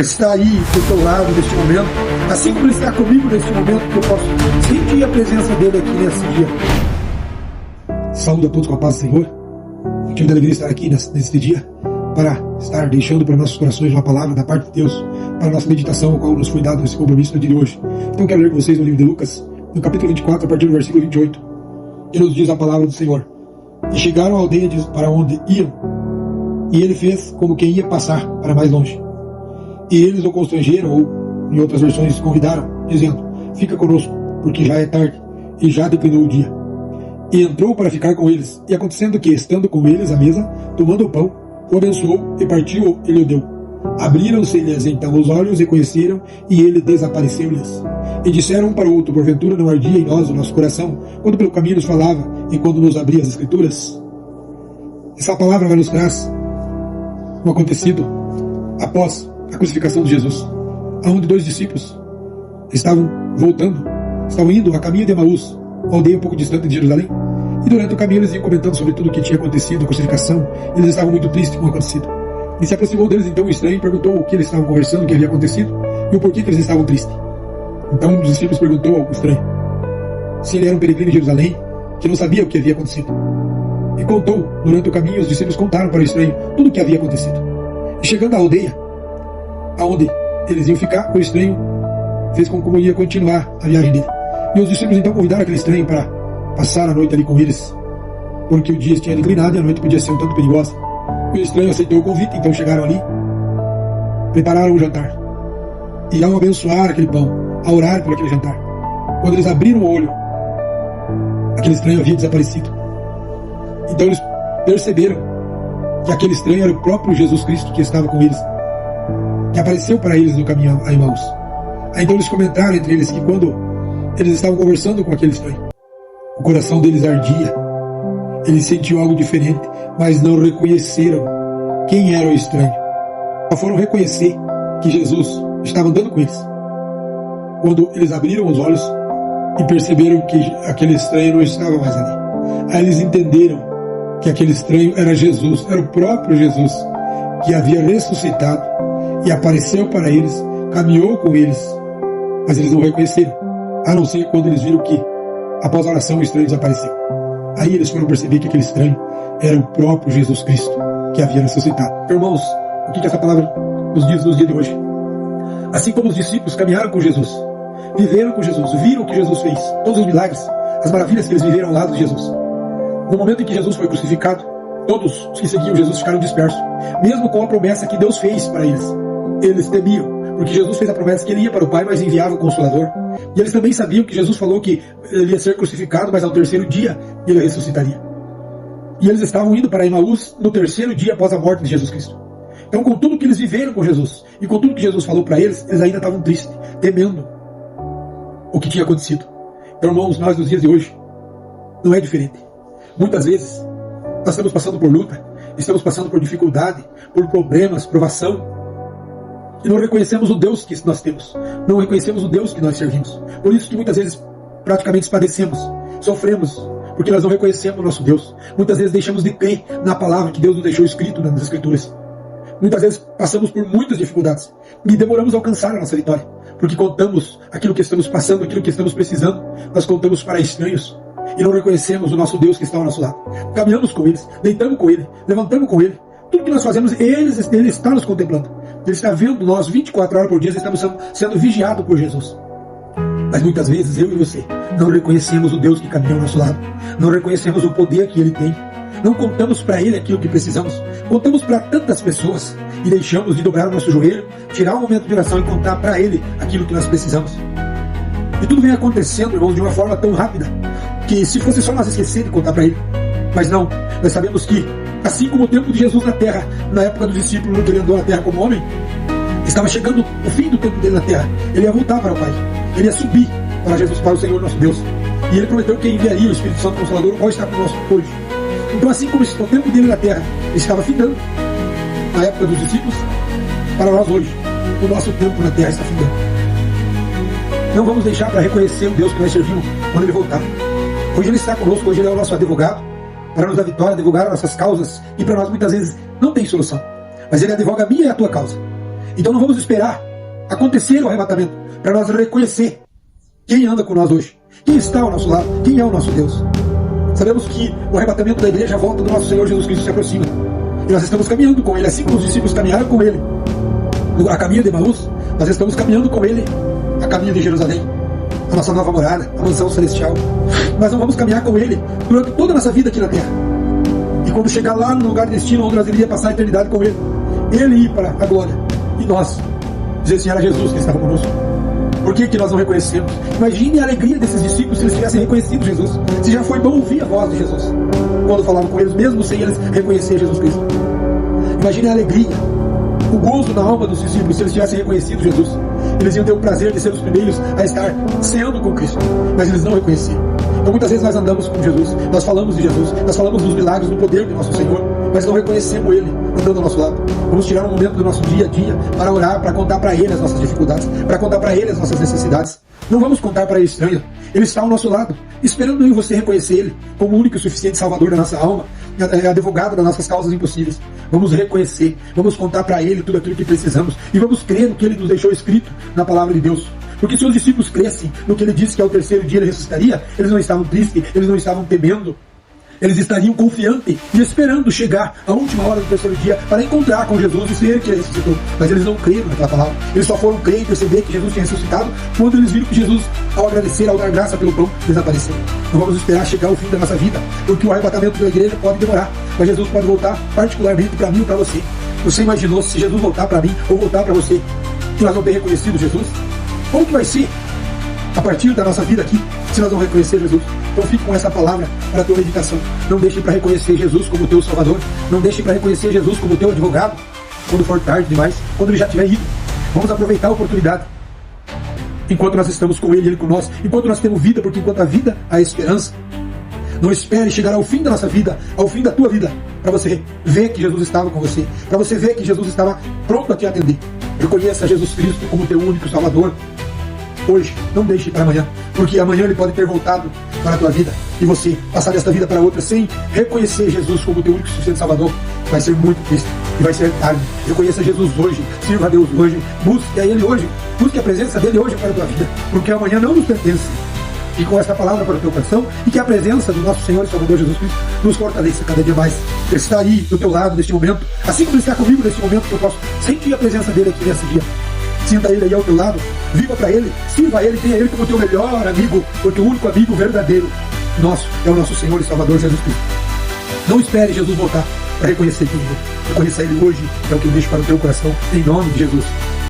Está aí do teu lado neste momento, assim como Ele está comigo neste momento, que eu posso sentir a presença dEle aqui nesse dia. Saúde a todos com a paz do Senhor. Que me alegria estar aqui neste dia para estar deixando para nossos corações uma palavra da parte de Deus para a nossa meditação, a qual nos foi dado esse compromisso no dia de hoje. Então quero ler com vocês no livro de Lucas, no capítulo 24, a partir do versículo 28, que nos diz a palavra do Senhor. E chegaram à aldeia para onde iam, e ele fez como quem ia passar para mais longe. E eles o constrangeram, ou em outras versões convidaram, dizendo: fica conosco, porque já é tarde, e já declinou o dia. E entrou para ficar com eles, e acontecendo que, estando com eles à mesa, tomando o pão, o abençoou, e partiu e lhe deu. Abriram-se-lhes então os olhos, e conheceram, e ele desapareceu-lhes. E disseram um para o outro: porventura não ardia em nós o nosso coração, quando pelo caminho nos falava, e quando nos abria as Escrituras? Essa palavra vai nos traz um acontecido após a crucificação de Jesus, onde dois discípulos estavam indo a caminho de Emaús, uma aldeia um pouco distante de Jerusalém, e durante o caminho eles iam comentando sobre tudo o que tinha acontecido, a crucificação. Eles estavam muito tristes com o acontecido. E se aproximou deles então um estranho e perguntou o que eles estavam conversando, o que havia acontecido e o porquê que eles estavam tristes. Então um dos discípulos perguntou ao estranho se ele era um peregrino em Jerusalém, que não sabia o que havia acontecido. E contou, durante o caminho os discípulos contaram para o estranho tudo o que havia acontecido. E chegando à aldeia aonde eles iam ficar, o estranho fez como ia continuar a viagem dele. E os discípulos então convidaram aquele estranho para passar a noite ali com eles, porque o dia tinha declinado e a noite podia ser um tanto perigosa. O estranho aceitou o convite, então chegaram ali, prepararam o jantar. E ao abençoar aquele pão, a orar por aquele jantar, quando eles abriram o olho, aquele estranho havia desaparecido. Então eles perceberam que aquele estranho era o próprio Jesus Cristo que estava com eles, que apareceu para eles no caminho a Emaús. Aí então eles comentaram entre eles que quando eles estavam conversando com aquele estranho, o coração deles ardia, eles sentiam algo diferente, mas não reconheceram quem era o estranho. Só foram reconhecer que Jesus estava andando com eles quando eles abriram os olhos e perceberam que aquele estranho não estava mais ali. Aí eles entenderam que aquele estranho era Jesus, era o próprio Jesus, que havia ressuscitado e apareceu para eles, caminhou com eles, mas eles não reconheceram, a não ser quando eles viram que, após a oração, o estranho desapareceu. Aí eles foram perceber que aquele estranho era o próprio Jesus Cristo, que havia ressuscitado. Irmãos, o que essa palavra nos diz nos dias de hoje? Assim como os discípulos caminharam com Jesus, viveram com Jesus, viram o que Jesus fez, todos os milagres, as maravilhas que eles viveram ao lado de Jesus. No momento em que Jesus foi crucificado, todos os que seguiam Jesus ficaram dispersos, mesmo com a promessa que Deus fez para eles. Eles temiam, porque Jesus fez a promessa que ele ia para o Pai, mas enviava o Consolador. E eles também sabiam que Jesus falou que ele ia ser crucificado, mas ao terceiro dia ele ressuscitaria. E eles estavam indo para Emaús no terceiro dia após a morte de Jesus Cristo. Então, com tudo que eles viveram com Jesus, e com tudo que Jesus falou para eles, eles ainda estavam tristes, temendo o que tinha acontecido. Então, irmãos, nós nos dias de hoje, não é diferente. Muitas vezes, nós estamos passando por luta, estamos passando por dificuldade, por problemas, provação, e não reconhecemos o Deus que nós temos, não reconhecemos o Deus que nós servimos. Por isso que muitas vezes praticamente padecemos, sofremos, porque nós não reconhecemos o nosso Deus. Muitas vezes deixamos de crer na palavra que Deus nos deixou escrito nas Escrituras. Muitas vezes passamos por muitas dificuldades e demoramos a alcançar a nossa vitória, porque contamos aquilo que estamos passando, aquilo que estamos precisando, nós contamos para estranhos e não reconhecemos o nosso Deus que está ao nosso lado. Caminhamos com eles, deitamos com ele, levantamos com ele. Tudo que nós fazemos, ele está nos contemplando. Ele está vendo nós 24 horas por dia, estamos sendo vigiados por Jesus. Mas muitas vezes eu e você não reconhecemos o Deus que caminha ao nosso lado, não reconhecemos o poder que ele tem, não contamos para ele aquilo que precisamos, contamos para tantas pessoas e deixamos de dobrar o nosso joelho, tirar um momento de oração e contar para ele aquilo que nós precisamos. E tudo vem acontecendo, irmãos, de uma forma tão rápida que se fosse só nós esquecer de contar para ele. Mas não, nós sabemos que assim como o tempo de Jesus na terra, na época dos discípulos, no que ele andou na terra como homem, estava chegando o fim do tempo dele na terra. Ele ia voltar para o Pai, ele ia subir para Jesus, para o Senhor nosso Deus. E ele prometeu que enviaria o Espírito Santo Consolador, o qual está conosco hoje. Então, assim como o tempo dele na terra estava findando, na época dos discípulos, para nós hoje, o nosso tempo na terra está findando. Não vamos deixar para reconhecer o Deus que nós servimos quando ele voltar. Hoje ele está conosco, hoje ele é o nosso advogado, para nos dar vitória, advogar as nossas causas, e para nós muitas vezes não tem solução. Mas ele advoga a minha e a tua causa. Então não vamos esperar acontecer o arrebatamento para nós reconhecer quem anda com nós hoje, quem está ao nosso lado, quem é o nosso Deus. Sabemos que o arrebatamento da igreja, a volta do nosso Senhor Jesus Cristo se aproxima. E nós estamos caminhando com Ele, assim como os discípulos caminharam com Ele a caminho de Emaús, nós estamos caminhando com Ele a caminho de Jerusalém, a nossa nova morada, a mansão celestial. Nós não vamos caminhar com Ele durante toda a nossa vida aqui na terra. E quando chegar lá no lugar de destino, onde nós iríamos passar a eternidade com Ele, Ele ir para a glória, e nós dizer assim, era Jesus que estava conosco. Por que nós não reconhecemos? Imagine a alegria desses discípulos se eles tivessem reconhecido Jesus. Se já foi bom ouvir a voz de Jesus quando falavam com eles, mesmo sem eles reconhecer Jesus Cristo. Imagine a alegria, o gozo na alma dos discípulos se eles tivessem reconhecido Jesus. Eles iam ter o prazer de ser os primeiros a estar ceando com Cristo, mas eles não reconheciam. Então muitas vezes nós andamos com Jesus, nós falamos de Jesus, nós falamos dos milagres, do poder de nosso Senhor, mas não reconhecemos Ele andando ao nosso lado. Vamos tirar um momento do nosso dia a dia para orar, para contar para Ele as nossas dificuldades, para contar para Ele as nossas necessidades. Não vamos contar para Ele estranho. Ele está ao nosso lado, esperando eu e você reconhecer Ele como o único e suficiente Salvador da nossa alma, advogado das nossas causas impossíveis. Vamos reconhecer, vamos contar para Ele tudo aquilo que precisamos e vamos crer no que Ele nos deixou escrito na palavra de Deus. Porque se os discípulos crescem no que Ele disse que ao terceiro dia Ele ressuscitaria, eles não estavam tristes, eles não estavam temendo. Eles estariam confiantes e esperando chegar a última hora do terceiro dia para encontrar com Jesus e ser Ele que ressuscitou. Mas eles não creram naquela palavra. Eles só foram crer e perceber que Jesus tinha ressuscitado quando eles viram que Jesus, ao agradecer, ao dar graça pelo pão, desapareceu. Não vamos esperar chegar o fim da nossa vida, porque o arrebatamento da igreja pode demorar, mas Jesus pode voltar particularmente para mim ou para você. Você imaginou se Jesus voltar para mim ou voltar para você, que nós não ter reconhecido Jesus? Como que vai ser a partir da nossa vida aqui, se nós não reconhecer Jesus? Então fique com essa palavra para a tua meditação. Não deixe para reconhecer Jesus como teu Salvador. Não deixe para reconhecer Jesus como teu advogado quando for tarde demais, quando Ele já tiver ido. Vamos aproveitar a oportunidade enquanto nós estamos com Ele, Ele com nós, enquanto nós temos vida, porque enquanto a vida há esperança. Não espere chegar ao fim da nossa vida, ao fim da tua vida, para você ver que Jesus estava com você, para você ver que Jesus estava pronto a te atender. Reconheça Jesus Cristo como teu único Salvador hoje, não deixe para amanhã, porque amanhã Ele pode ter voltado para a tua vida e você passar desta vida para outra sem reconhecer Jesus como teu único e suficiente Salvador. Vai ser muito triste e vai ser tarde. Reconheça Jesus hoje, sirva a Deus hoje, busque a Ele hoje, busque a presença dEle hoje para a tua vida, porque amanhã não nos pertence. E com esta palavra para o teu coração, e que a presença do nosso Senhor e Salvador Jesus Cristo nos fortaleça cada dia mais. Ele está aí do teu lado neste momento, assim como Ele está comigo neste momento, que eu posso sentir a presença dEle aqui nesse dia. Sinta Ele aí ao teu lado, viva para Ele, sirva a Ele, tenha Ele como teu melhor amigo, porque o único amigo verdadeiro nosso é o nosso Senhor e Salvador Jesus Cristo. Não espere Jesus voltar para reconhecer quem Ele é. Reconheça Ele hoje, é o que eu deixo para o teu coração, em nome de Jesus.